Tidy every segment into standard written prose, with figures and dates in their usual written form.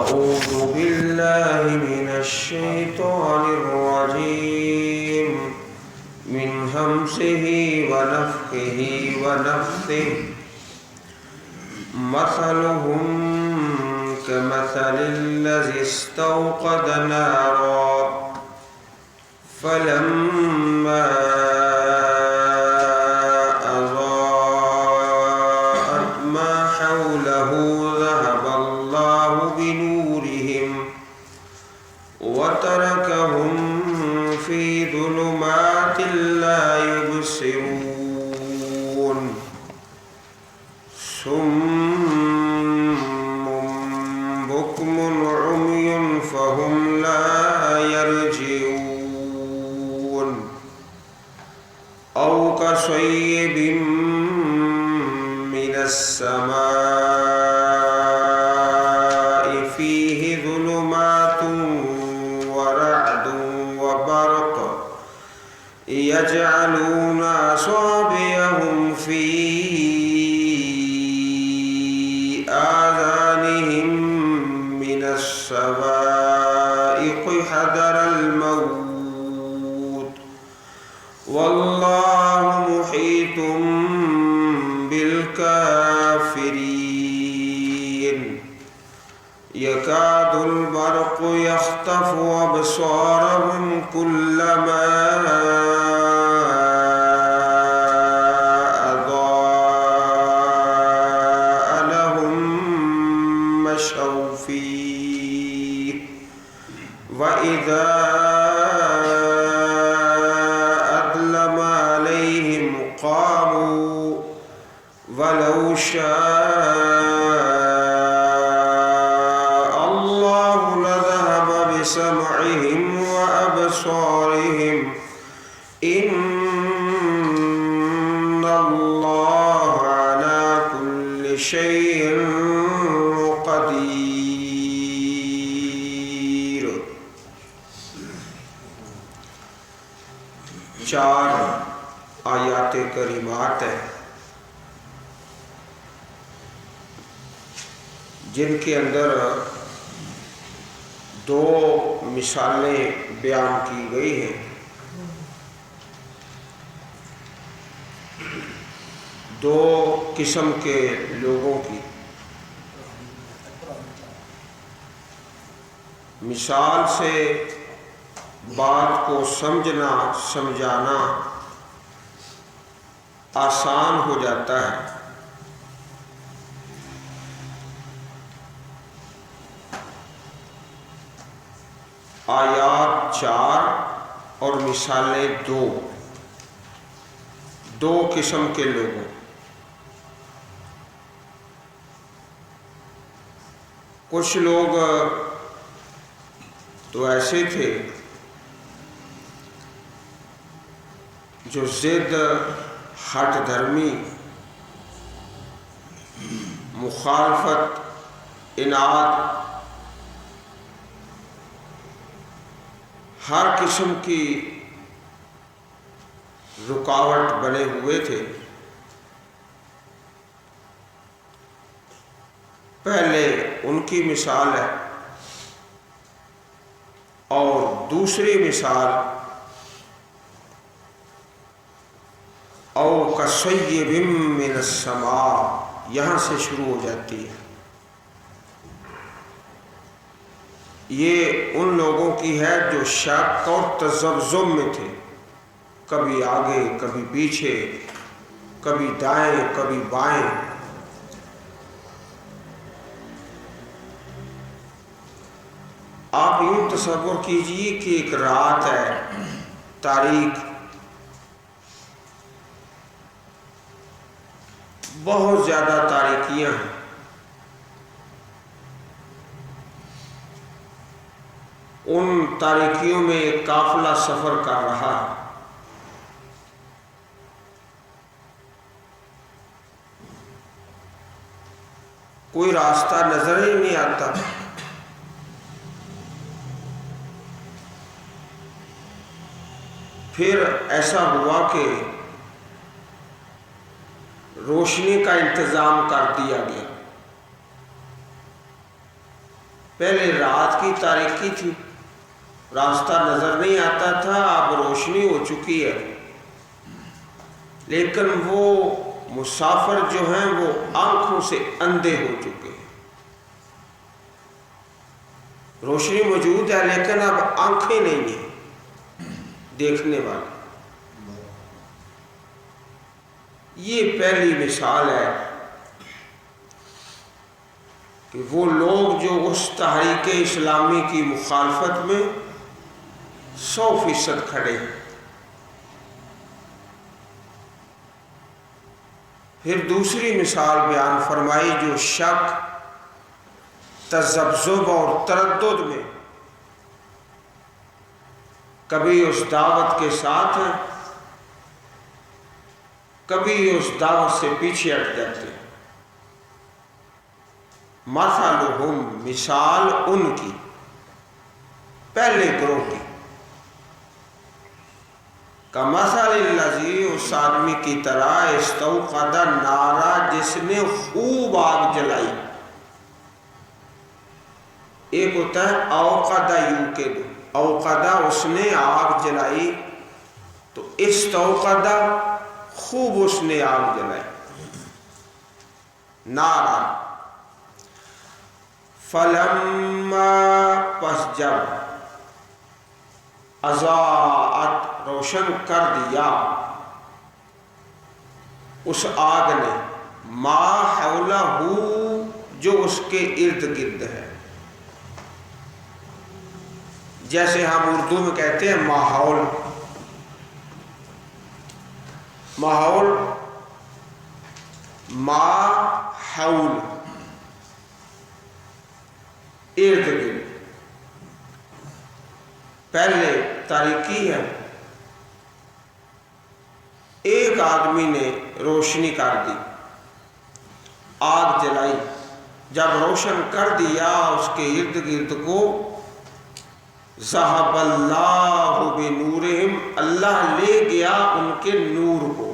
أعوذ بالله من الشيطان الرجيم من همزه ونفخه ونفثه مثلهم كمثل الذي استوقد نارا فلما أضاءت ما حوله ذهب الله بنورهم وتركهم في ظلمات لا يبصرون صم بكم عمي فهم لا يرجعون أو كصيب من السماء فيه ظلمات ورعد وبرق يجعلون أصابعهم في آذانهم من الصواعق حذر الموت والله محيط بالكافرين يكاد البرق يخطف أبصارهم كلما أضاء لهم مشوا فيه وإذا أظلم عليهم قاموا ولو شاء الله لذهب بسمعهم وأبصارهم إن الله على كل شيء قدير. 4 آیات کریمات ہیں جن کے اندر 2 مثالیں بیان کی گئی ہیں. 2 قسم کے لوگوں کی مثال سے بات کو سمجھنا سمجھانا آسان ہو جاتا ہے. آیات 4 اور مثالیں 2 قسم کے لوگوں. کچھ لوگ تو ایسے تھے جو ضد، ہٹ دھرمی، مخالفت، اناد، ہر قسم کی رکاوٹ بنے ہوئے تھے. پہلے ان کی مثال ہے اور دوسری مثال او کصیب من السماء یہاں سے شروع ہو جاتی ہے. یہ ان لوگوں کی ہے جو شک اور تذبذب میں تھے، کبھی آگے کبھی پیچھے، کبھی دائیں کبھی بائیں. آپ یوں تصور کیجئے کہ ایک رات ہے تاریک، بہت زیادہ تاریکیاں ہیں. ان تاریکیوں میں ایک قافلہ سفر کر رہا ہے. کوئی راستہ نظر ہی نہیں آتا. پھر ایسا ہوا کہ روشنی کا انتظام کر دیا گیا. پہلے رات کی تاریکی تھی، راستہ نظر نہیں آتا تھا، اب روشنی ہو چکی ہے، لیکن وہ مسافر جو ہیں وہ آنکھوں سے اندھے ہو چکے ہیں۔ روشنی موجود ہے لیکن اب آنکھیں نہیں ہیں دیکھنے والے۔ یہ پہلی مثال ہے کہ وہ لوگ جو اس تحریک اسلامی کی مخالفت میں 100% کھڑے ہیں۔ پھر دوسری مثال بیان فرمائی جو شک، تذبذب اور تردد میں کبھی اس دعوت کے ساتھ ہیں، کبھی اس دعوت سے پیچھے ہٹ جاتے ہیں۔ مثلہم، مثال ان کی، پہلے گروہ کی، کمثل الذی، اس آدمی کی طرح، استوقد نارا، جس نے خوب آگ جلائی۔ ایک ہوتا ہے اوقد یوقد، اوقدہ اس نے آگ جلائی، تو استوقدہ خوب اس نے آگ جلائی، نارا۔ فلما، پس جب، اضاءت، روشن کر دیا اس آگ نے، ما حولہ، جو اس کے ارد گرد ہے۔ جیسے ہم اردو میں کہتے ہیں ماحول، ماحول، ما حول، ارد گرد۔ پہلے تاریکی ہے، ایک آدمی نے روشنی کر دی، آگ جلائی، جب روشن کر دیا اس کے ارد گرد کو، ذہب اللہ بنورہم، اللہ لے گیا ان کے نور کو۔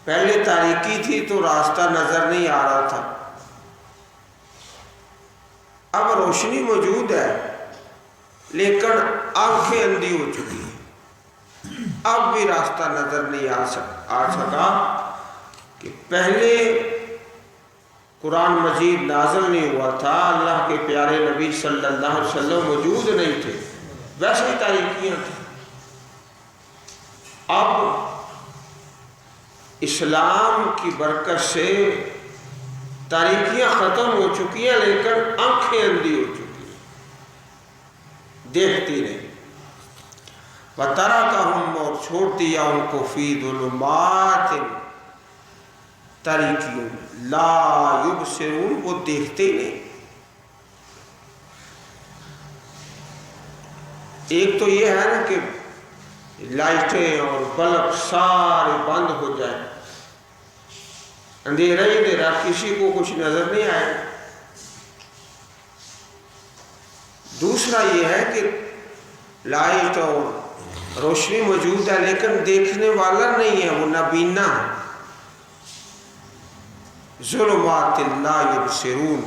پہلے تاریکی تھی تو راستہ نظر نہیں آ رہا تھا، اب روشنی موجود ہے لیکن آنکھیں اندھی ہو چکی ہیں، اب بھی راستہ نظر نہیں آ سکا کہ پہلے قرآن مجید نازل نہیں ہوا تھا، اللہ کے پیارے نبی صلی اللہ علیہ وسلم موجود نہیں تھے، ویسے ہی تاریکیاں تھیں۔ اب اسلام کی برکت سے تاریکیاں ختم ہو چکی ہیں لیکن آنکھیں اندھی ہو چکی ہیں، دیکھتی نہیں۔ وَتَرَكَهُمْ، اور چھوڑ دیا ان کو، فِي ظُلُمَاتٍ، تاریکیوں میں، لا یبصرون، وہ دیکھتے نہیں۔ ایک تو یہ ہے نا کہ لائٹیں اور بلب سارے بند ہو جائیں، اندھیرا ہی اندھیرا، کسی کو کچھ نظر نہیں آئے۔ دوسرا یہ ہے کہ لائٹ اور روشنی موجود ہے لیکن دیکھنے والا نہیں ہے، وہ نابینا ہے۔ ظلمات لا یبصرون،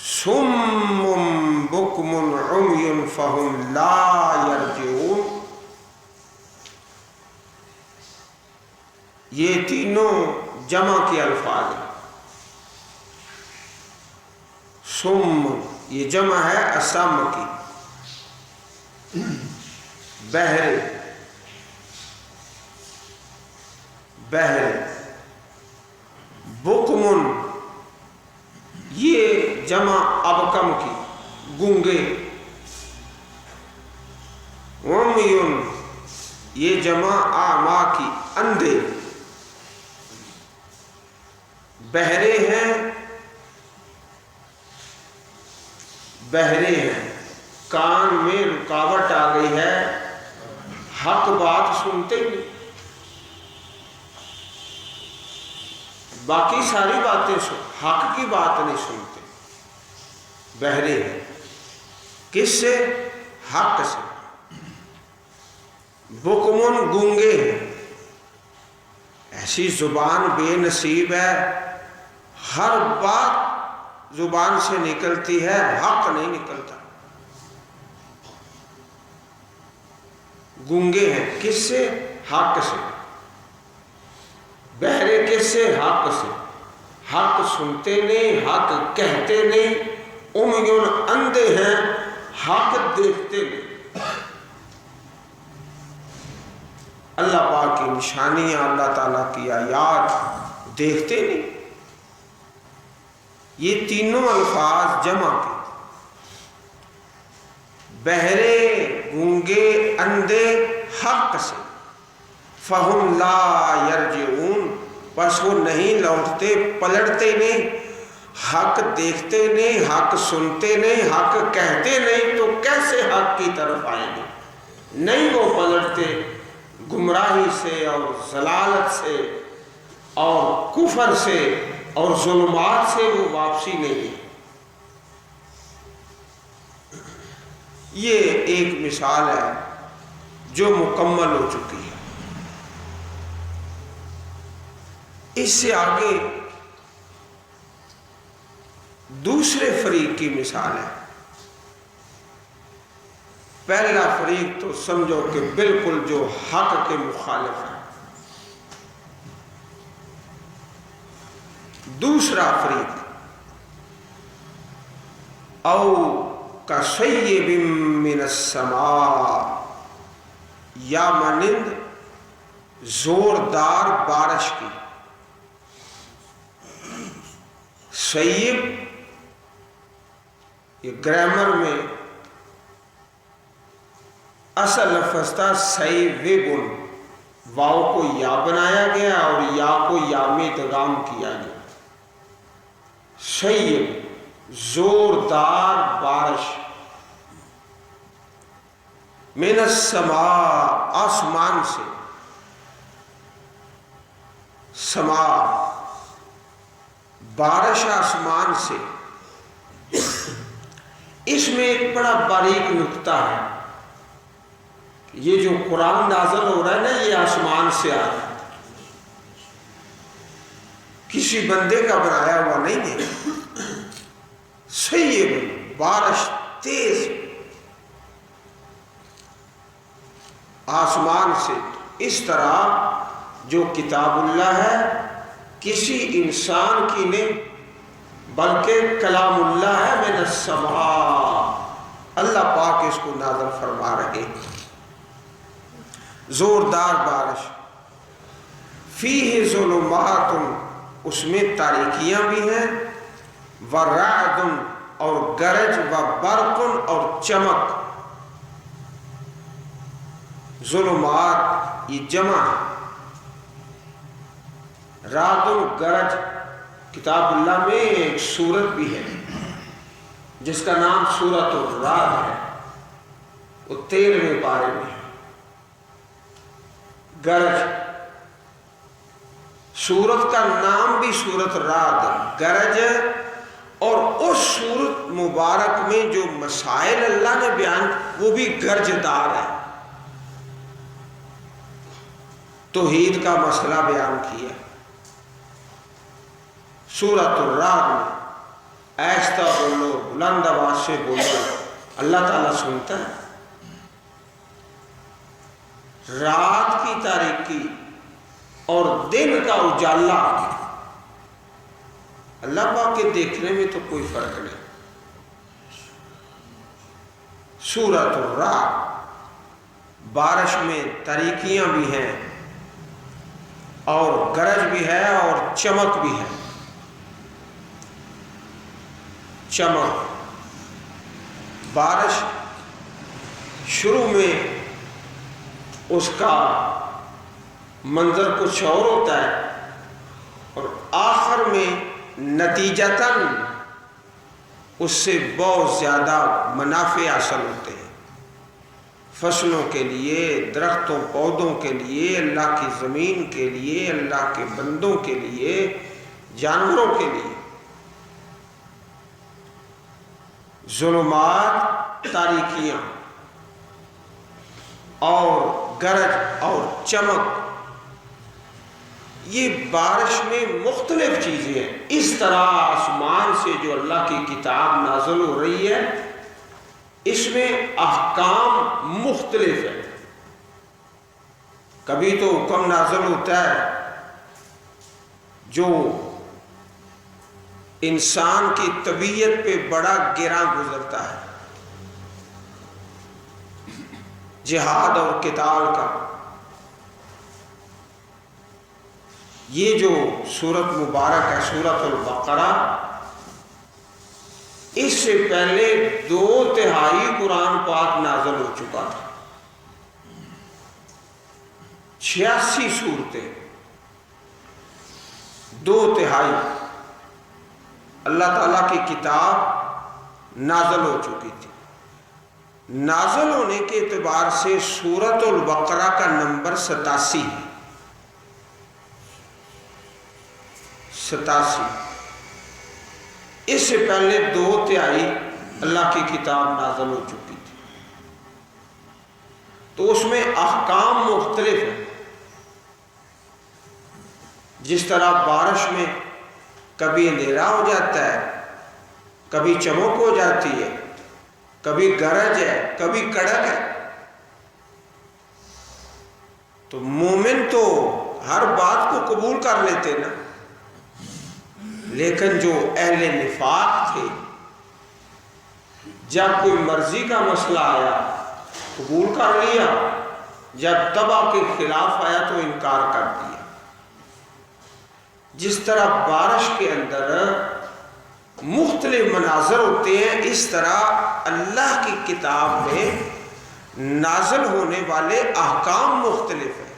صم بکم عمی فہم لا یرجعون۔ یہ تینوں جمع کے الفاظ ہیں۔ صم، یہ جمع ہے اسم کی، بہرے، بہرے۔ بکمن، یہ جمع ابکم کی، گونگے۔ عمیٌ، یہ جمع اعمیٰ کی، اندھے۔ بہرے ہیں، بہرے ہیں، کان میں رکاوٹ آ گئی ہے، حق بات سنتے ہی نہیں، باقی ساری باتیں حق کی بات نہیں سنتے، بہرے ہیں۔ کس سے؟ حق سے۔ بکمن، گونگے ہیں، ایسی زبان بے نصیب ہے، ہر بات زبان سے نکلتی ہے، حق نہیں نکلتا۔ گونگے ہیں کس سے؟ حق سے۔ بہرے کس سے؟ حق سے۔ حق سنتے نہیں، حق کہتے نہیں، امیون اندھے ہیں، حق دیکھتے نہیں۔ اللہ پاک کی نشانیاں، اللہ تعالیٰ کی آیات دیکھتے نہیں۔ یہ تینوں الفاظ جمع کے، بہرے، گونگے، اندھے، حق سے، فہم لا یرجعون، بس وہ نہیں لوٹتے، پلٹتے نہیں، حق دیکھتے نہیں، حق سنتے نہیں، حق کہتے نہیں، تو کیسے حق کی طرف آئیں گے؟ نہیں وہ پلٹتے، گمراہی سے اور ضلالت سے اور کفر سے اور ظلمات سے وہ واپسی نہیں ہے۔ یہ ایک مثال ہے جو مکمل ہو چکی ہے۔ اس سے آگے دوسرے فریق کی مثال ہے۔ پہلا فریق تو سمجھو کہ بالکل جو حق کے مخالف ہے۔ دوسرا فریق او کصیب من السماء، یا مانند زوردار بارش کی۔ سیب، یہ گرامر میں اصل لفظ تھا سیوبن، واو کو یا بنایا گیا اور یا کو یا میں ادغام کیا گیا۔ سیب، زوردار بارش، من السماء، آسمان سے، سماء بارش آسمان سے۔ اس میں ایک بڑا باریک نکتہ ہے، یہ جو قرآن نازل ہو رہا ہے نا، یہ آسمان سے آ رہا ہے، کسی بندے کا بنایا ہوا نہیں ہے۔ سیب، بارش تیز آسمان سے۔ اس طرح جو کتاب اللہ ہے کسی انسان کی نہیں بلکہ کلام اللہ ہے، من السماء، اللہ پاک اس کو نازل فرما رہے ہیں۔ زوردار بارش، فیہ ظلمات، اس میں تاریکیاں بھی ہیں، ورعد، اور گرج، وبرق، اور چمک۔ ظلمات یہ جمع ہے، رعد، گرج۔ کتاب اللہ میں ایک سورت بھی ہے جس کا نام سورۃ الرعد ہے، وہ 13ویں پارے میں ہے۔ گرج، سورت کا نام بھی سورۃ الرعد، گرج ہے۔ اور اس سورت مبارک میں جو مسائل اللہ نے بیان، وہ بھی گرجدار ہے۔ توحید کا مسئلہ بیان کیا سورۃ الرعد میں۔ ایسا بولو، بلند آواز سے بولو، اللہ تعالیٰ سنتا ہے۔ رات کی تاریکی اور دن کا اجالا، اللہ پاک کے دیکھنے میں تو کوئی فرق نہیں۔ سورۃ الرعد، بارش میں تاریکیاں بھی ہیں اور گرج بھی ہے اور چمک بھی ہے۔ چمک، بارش شروع میں اس کا منظر کچھ اور ہوتا ہے اور آخر میں نتیجتاً اس سے بہت زیادہ منافع حاصل ہوتے ہیں، فصلوں کے لیے، درختوں پودوں کے لیے، اللہ کی زمین کے لیے، اللہ کے بندوں کے لیے، جانوروں کے لیے۔ ظلمات، تاریکیاں اور گرج اور چمک، یہ بارش میں مختلف چیزیں ہیں. اس طرح آسمان سے جو اللہ کی کتاب نازل ہو رہی ہے اس میں احکام مختلف ہیں. کبھی تو حکم نازل ہوتا ہے جو انسان کی طبیعت پہ بڑا گراں گزرتا ہے، جہاد اور قتال کا. یہ جو سورت مبارک ہے سورت البقرہ، اس سے پہلے 2/3 قرآن پاک نازل ہو چکا تھا. 86 سورتیں، 2/3 اللہ تعالیٰ کی کتاب نازل ہو چکی تھی. نازل ہونے کے اعتبار سے سورت البقرہ کا نمبر 87 ہے. 87. اس سے پہلے 2/3 اللہ کی کتاب نازل ہو چکی تھی. تو اس میں احکام مختلف ہیں. جس طرح بارش میں کبھی اندھیرا ہو جاتا ہے، کبھی چمک ہو جاتی ہے، کبھی گرج ہے، کبھی کڑک ہے. تو مومن تو ہر بات کو قبول کر لیتے نا، لیکن جو اہل نفاق تھے جب کوئی مرضی کا مسئلہ آیا قبول کر لیا، جب تباہ کے خلاف آیا تو انکار کر دیا. جس طرح بارش کے اندر مختلف مناظر ہوتے ہیں، اس طرح اللہ کی کتاب میں نازل ہونے والے احکام مختلف ہیں.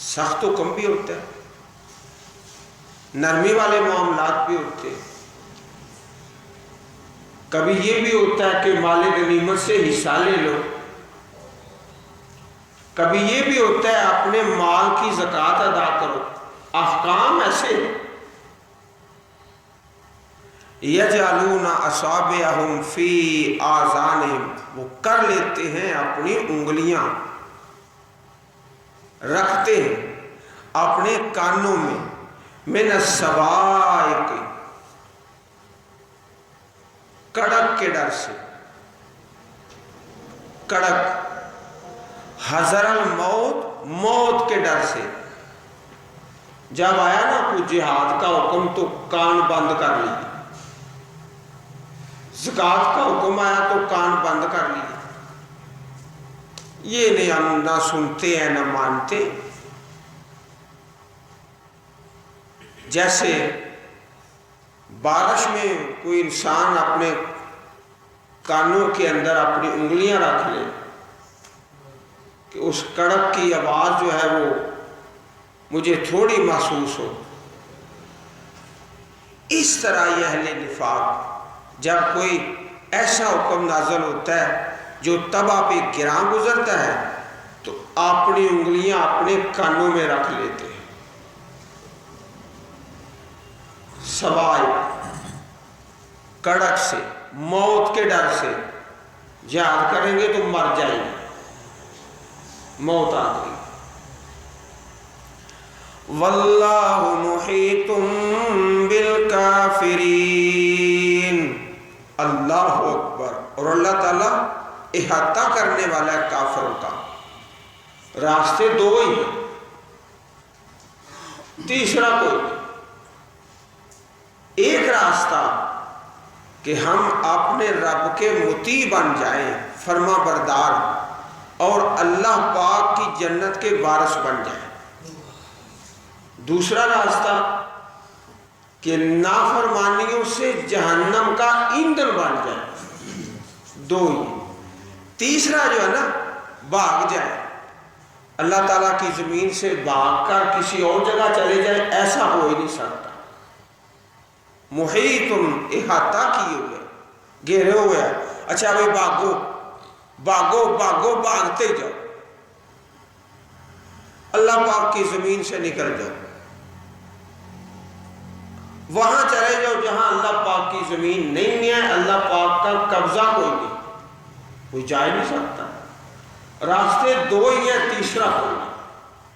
سخت حکم بھی ہوتا ہے، نرمی والے معاملات بھی ہوتے ہیں. کبھی یہ بھی ہوتا ہے کہ مال غنیمت سے حصہ لے لو، کبھی یہ بھی ہوتا ہے اپنے مال کی زکوٰۃ ادا کرو. احکام ایسے یجعلون اصابعہم فی آذانہم، وہ کر لیتے ہیں اپنی انگلیاں، رکھتے ہیں اپنے کانوں میں، من الصواعق، کڑک کے ڈر سے. کڑک، حذر الموت، موت کے ڈر سے. جب آیا نا کوئی جہاد کا حکم تو کان بند کر لیے، زکوٰۃ کا حکم آیا تو کان بند کر لیے. یہ نہیں ہم نہ سنتے ہیں نہ مانتے. جیسے بارش میں کوئی انسان اپنے کانوں کے اندر اپنی انگلیاں رکھ لے کہ اس کڑک کی آواز جو ہے وہ مجھے تھوڑی محسوس ہو. اس طرح یہ اہل نفاق جب کوئی ایسا حکم نازل ہوتا ہے جو تباہ پہ گراں گزرتا ہے تو اپنی انگلیاں اپنے کانوں میں رکھ لیتے ہیں. سوائے کڑک سے، موت کے ڈر سے. جہاد کریں گے تو مر جائیں گے، موت آ گئی. واللہ محیط بالکافرین. اللہ اکبر. اور اللہ تعالیٰ احاطہ کرنے والا ہے کافروں کا. راستے دو ہی ہیں، تیسرا کوئی نہیں. ایک راستہ کہ ہم اپنے رب کے مطیع بن جائیں، فرما بردار، اور اللہ پاک کی جنت کے وارث بن جائیں. دوسرا راستہ کہ نافرمانیوں سے جہنم کا ایندھن بن جائے. دو ہی. تیسرا جو ہے نا بھاگ جائے، اللہ تعالیٰ کی زمین سے بھاگ کر کسی اور جگہ چلے جائے. ایسا ہو ہی نہیں سکتا. محیط، احاطہ کیے ہوئے، گھیرے ہوئے. اچھا بھائی بھاگو بھاگو بھاگو، بھاگتے جاؤ. اللہ پاک کی زمین سے نکل جاؤ، وہاں چلے جاؤ جہاں اللہ پاک کی زمین نہیں ہے. اللہ پاک کا قبضہ کوئی نہیں، کوئی جا نہیں سکتا. راستے دو ہی ہیں، تیسرا کوئی نہیں.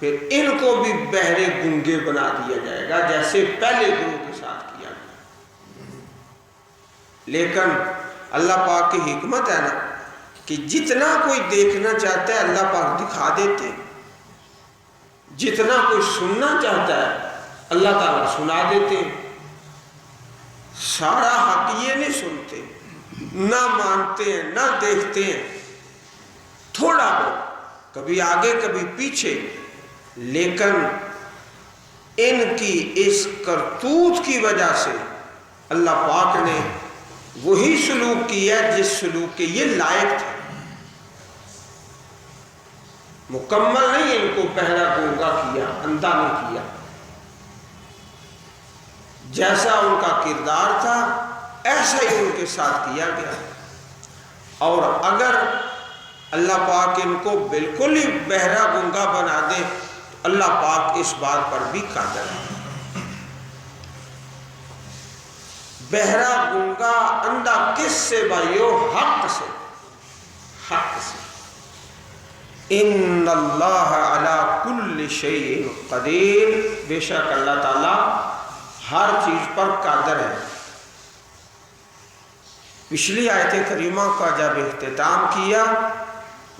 پھر ان کو بھی بہرے گنگے بنا دیا جائے گا جیسے پہلے گروہ کے ساتھ کیا گیا۔ لیکن اللہ پاک کی حکمت ہے نا کہ جتنا کوئی دیکھنا چاہتا ہے اللہ پاک دکھا دیتے، جتنا کوئی سننا چاہتا ہے اللہ تعالیٰ سنا دیتے۔ سارا حق یہ نہیں سنتے، نہ مانتے ہیں، نہ دیکھتے ہیں، تھوڑا بہت کبھی آگے کبھی پیچھے، لیکن ان کی اس کرتوت کی وجہ سے اللہ پاک نے وہی سلوک کیا جس سلوک کے یہ لائق تھے۔ مکمل نہیں ان کو بہرا گونگا کیا، اندھا نہیں کیا، جیسا ان کا کردار تھا ایسا ہی ان کے ساتھ کیا گیا۔ اور اگر اللہ پاک ان کو بالکل ہی بہرا گونگا بنا دے تو اللہ پاک اس بات پر بھی قادر ہے۔ بہرا گونگا اندھا کس سے بھائیو؟ حق سے، حق سے۔ ان اللہ علی کل شیء قدیر، بے شک اللہ تعالی ہر چیز پر قادر ہے۔ پچھلی آیت کریمہ کا جب اختتام کیا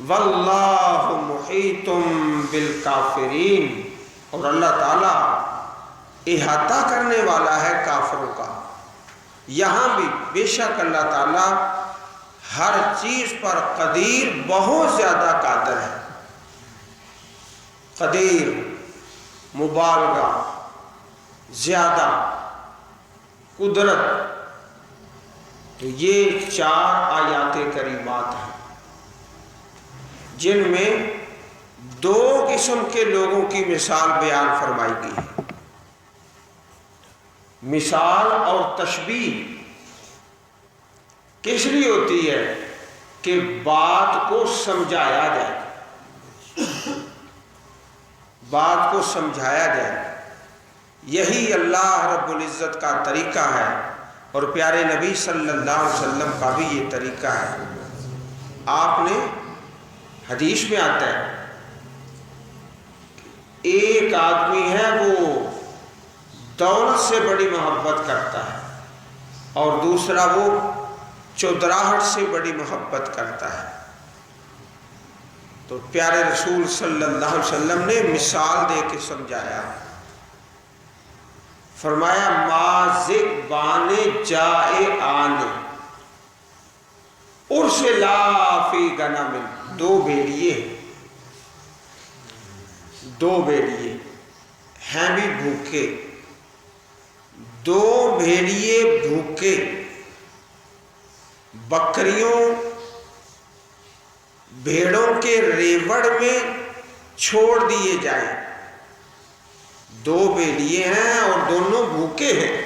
واللہ محیط بالکافرین، اور اللہ تعالی احاطہ کرنے والا ہے کافروں کا، یہاں بھی بے شک اللہ تعالی ہر چیز پر قدیر، بہت زیادہ قادر ہے۔ قدیر، مبالغہ، زیادہ، قدرت، تو یہ 4 آیات کریمات ہیں جن میں 2 قسم کے لوگوں کی مثال بیان فرمائی گئی ہے۔ مثال اور تشبیہ کس لیے ہوتی ہے؟ کہ بات کو سمجھایا جائے، بات کو سمجھایا جائے۔ یہی اللہ رب العزت کا طریقہ ہے اور پیارے نبی صلی اللہ علیہ وسلم کا بھی یہ طریقہ ہے۔ آپ نے حدیث میں آتا ہے ایک آدمی ہے وہ دولت سے بڑی محبت کرتا ہے اور دوسرا وہ چودراہٹ سے بڑی محبت کرتا ہے۔ تو پیارے رسول صلی اللہ علیہ وسلم نے مثال دے کے سمجھایا، فرمایا ما ذئبان جائے آنے ارسلا فی غنم، 2 بھیڑیے ہیں بھی بھوکے، 2 بھیڑیے بھوکے بکریوں بھیڑوں کے ریوڑ میں چھوڑ دیے جائیں۔ 2 بھیڑیے ہیں اور دونوں بھوکے ہیں،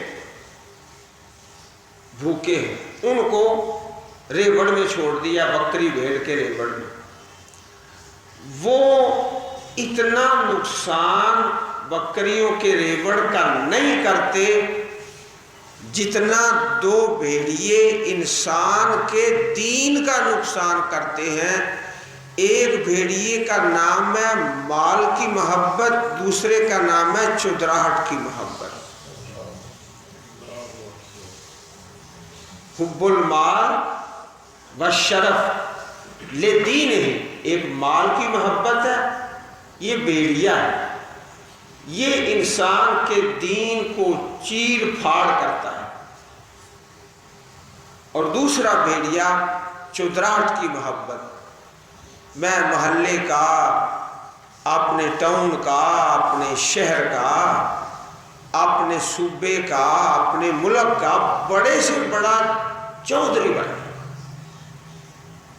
ان کو ریوڑ میں چھوڑ دیا، بکری بھیڑ کے ریوڑ میں۔ وہ اتنا نقصان بکریوں کے ریوڑ کا نہیں کرتے جتنا 2 بھیڑیے انسان کے دین کا نقصان کرتے ہیں۔ ایک بھیڑیے کا نام ہے مال کی محبت، دوسرے کا نام ہے چودراہٹ کی محبت۔ حب المال والشرف لدینہ، ایک مال کی محبت ہے، یہ بھیڑیا ہے، یہ انسان کے دین کو چیر پھاڑ کرتا ہے، اور دوسرا بھیڑیا چودراہٹ کی محبت، میں محلے کا، اپنے ٹاؤن کا، اپنے شہر کا، اپنے صوبے کا، اپنے ملک کا بڑے سے بڑا چودھری بن گیا۔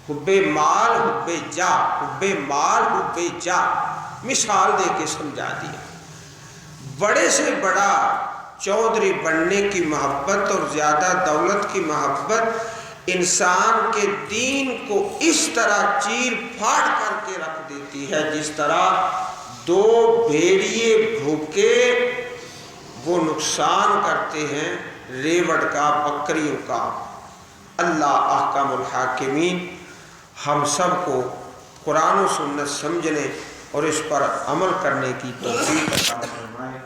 حب مال حب جا، حب مال حب جا، مثال دے کے سمجھا دیا۔ بڑے سے بڑا چودھری بننے کی محبت اور زیادہ دولت کی محبت انسان کے دین کو اس طرح چیر پھاڑ کر کے رکھ دیتی ہے جس طرح 2 بھیڑیے بھوکے وہ نقصان کرتے ہیں ریوڑ کا، بکریوں کا۔ اللہ احکم الحاکمین ہم سب کو قرآن و سنت سمجھنے اور اس پر عمل کرنے کی توفیق عطا فرمائے۔